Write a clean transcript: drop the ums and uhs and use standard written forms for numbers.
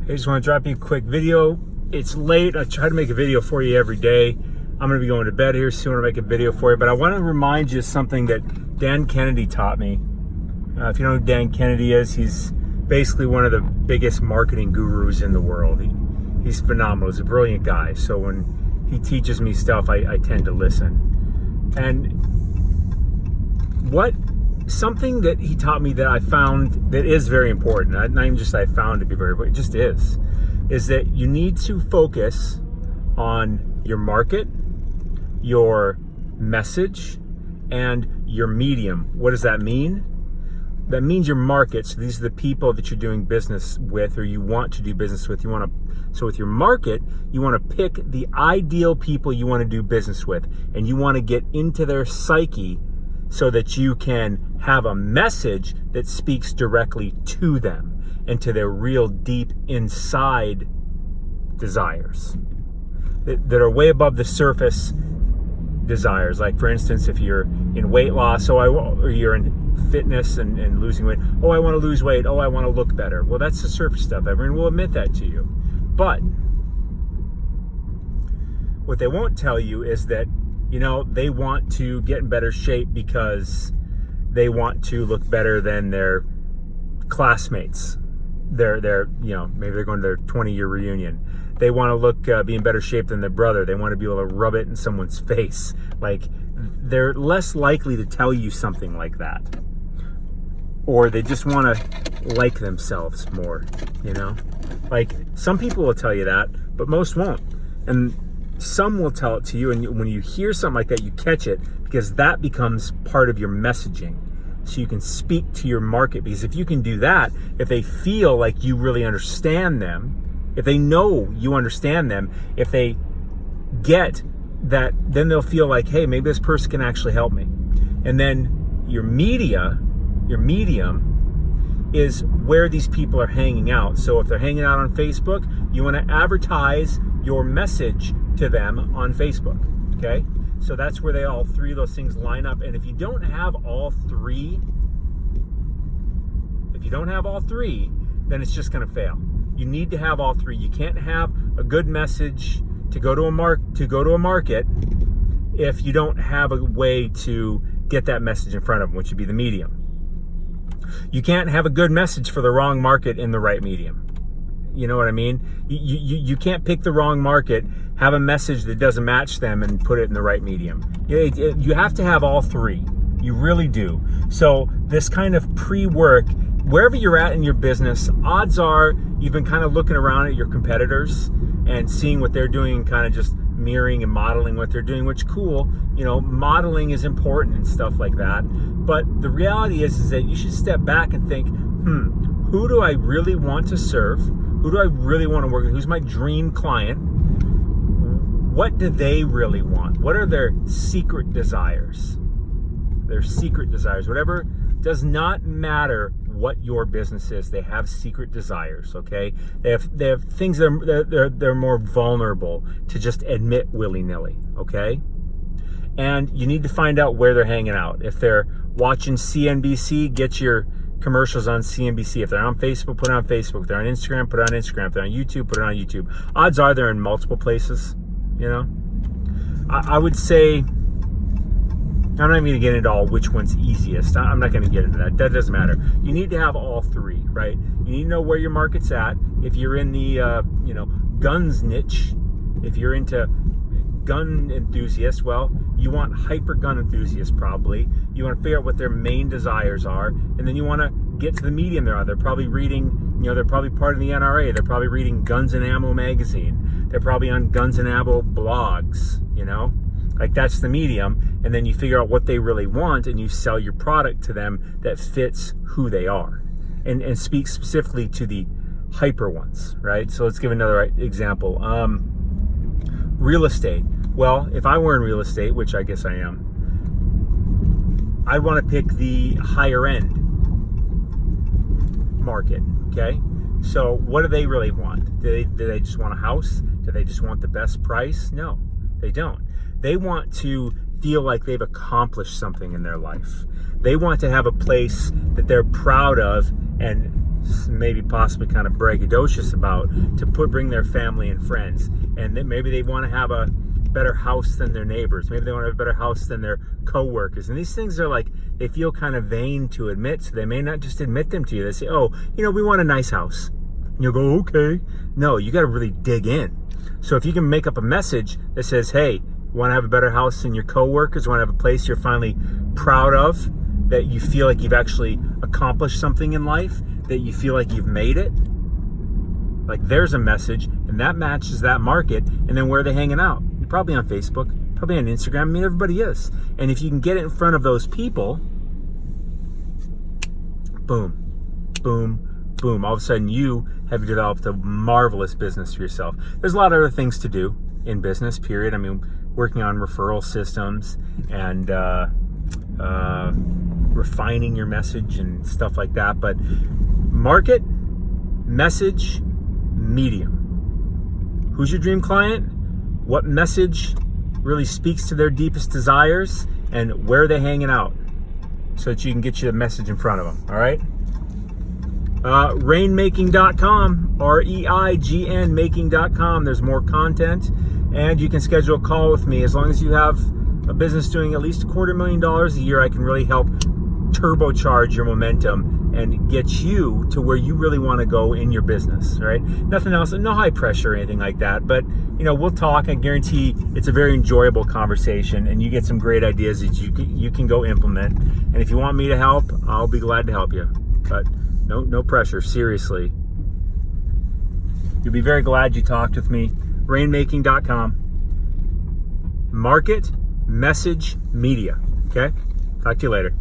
I just want to drop you a quick video. It's late. I try to make a video for you every day. I'm going to be going to bed here soon to make a video for you, but I want to remind you of something that Dan Kennedy taught me. If you know who Dan Kennedy is, he's basically one of the biggest marketing gurus in the world. He's phenomenal. He's a brilliant guy. So when he teaches me stuff, I tend to listen. And something that he taught me that I found that is very important, not even just I found to be very important, it just is that you need to focus on your market, your message, and your medium. What does that mean? That means your market. So these are the people that you're doing business with or you want to do business with. So with your market, you want to pick the ideal people you want to do business with, and you want to get into their psyche so that you can have a message that speaks directly to them and to their real deep inside desires that are way above the surface desires. Like, for instance, if you're in weight loss, or you're in fitness and losing weight, I want to lose weight, I want to look better. Well, that's the surface stuff. Everyone will admit that to you. But what they won't tell you is that they want to get in better shape because they want to look better than their classmates. Maybe they're going to their 20-year reunion. They want to look, be in better shape than their brother. They want to be able to rub it in someone's face. Like, they're less likely to tell you something like that. Or they just want to like themselves more, Like, some people will tell you that, but most won't. And some will tell it to you, and when you hear something like that, you catch it, because that becomes part of your messaging. So you can speak to your market, because if you can do that, if they feel like you really understand them, if they know you understand them, if they get that, then they'll feel like, hey, maybe this person can actually help me. And then your medium is where these people are hanging out. So if they're hanging out on Facebook, you want to advertise your message to them on Facebook, okay? So that's where all three of those things line up. And if you don't have all three, then it's just going to fail. You need to have all three. You can't have a good message to go to a market if you don't have a way to get that message in front of them, which would be the medium. You can't have a good message for the wrong market in the right medium. You know what I mean? You can't pick the wrong market, have a message that doesn't match them, and put it in the right medium. You have to have all three. You really do. So this kind of pre-work, wherever you're at in your business, odds are you've been kind of looking around at your competitors and seeing what they're doing and kind of just mirroring and modeling what they're doing, which cool. Modeling is important and stuff like that. But the reality is that you should step back and think, who do I really want to serve? Who do I really want to work with? Who's my dream client? What do they really want? What are their secret desires? Their secret desires. Whatever, does not matter what your business is. They have secret desires, okay? They have things that they're more vulnerable to just admit willy-nilly, okay? And you need to find out where they're hanging out. If they're watching CNBC, get your commercials on CNBC. If they're on Facebook, put it on Facebook. If they're on Instagram, put it on Instagram. If they're on YouTube, put it on YouTube. Odds are they're in multiple places, I would say, I'm not even going to get into all which one's easiest. I'm not going to get into that. That doesn't matter. You need to have all three, right? You need to know where your market's at. If you're in the, guns niche, if you're into gun enthusiasts, well, you want hyper gun enthusiasts probably. You want to figure out what their main desires are, and then you want to get to the medium they're on. They're probably reading, they're probably part of the NRA. They're probably reading Guns and Ammo magazine. They're probably on Guns and Ammo blogs, Like, that's the medium, and then you figure out what they really want, and you sell your product to them that fits who they are, and speak specifically to the hyper ones, right? So let's give another example. Real estate. Well, if I were in real estate, which I guess I am, I'd want to pick the higher end market, okay? So what do they really want? Do they just want a house? Do they just want the best price? No, they don't. They want to feel like they've accomplished something in their life. They want to have a place that they're proud of and maybe possibly kind of braggadocious about, to bring their family and friends, and then maybe they want to have a better house than their neighbors, maybe they want to have a better house than their co-workers, and these things are like, they feel kind of vain to admit, so they may not just admit them to you. They say, oh, we want a nice house, and you'll go, okay. No, you got to really dig in. So if you can make up a message that says, hey, you want to have a better house than your co-workers, want to have a place you're finally proud of, that you feel like you've actually accomplished something in life, that you feel like you've made it, like there's a message, and that matches that market. And then where are they hanging out? You're probably on Facebook, probably on Instagram. I mean, everybody is. And if you can get it in front of those people, boom, boom, boom, all of a sudden you have developed a marvelous business for yourself. There's a lot of other things to do in business, period. I mean, working on referral systems and refining your message and stuff like that. But market, message, medium. Who's your dream client? What message really speaks to their deepest desires? And where are they hanging out? So that you can get your message in front of them, all right? Reignmaking.com, REIGN making.com. There's more content, and you can schedule a call with me. As long as you have a business doing at least $250,000 a year, I can really help turbocharge your momentum and get you to where you really want to go in your business, right? Nothing else, no high pressure or anything like that, but we'll talk. I guarantee it's a very enjoyable conversation, and you get some great ideas that you can go implement. And if you want me to help, I'll be glad to help you, but no pressure, seriously. You'll be very glad you talked with me. Reignmaking.com. Market, message, media. Okay? Talk to you later.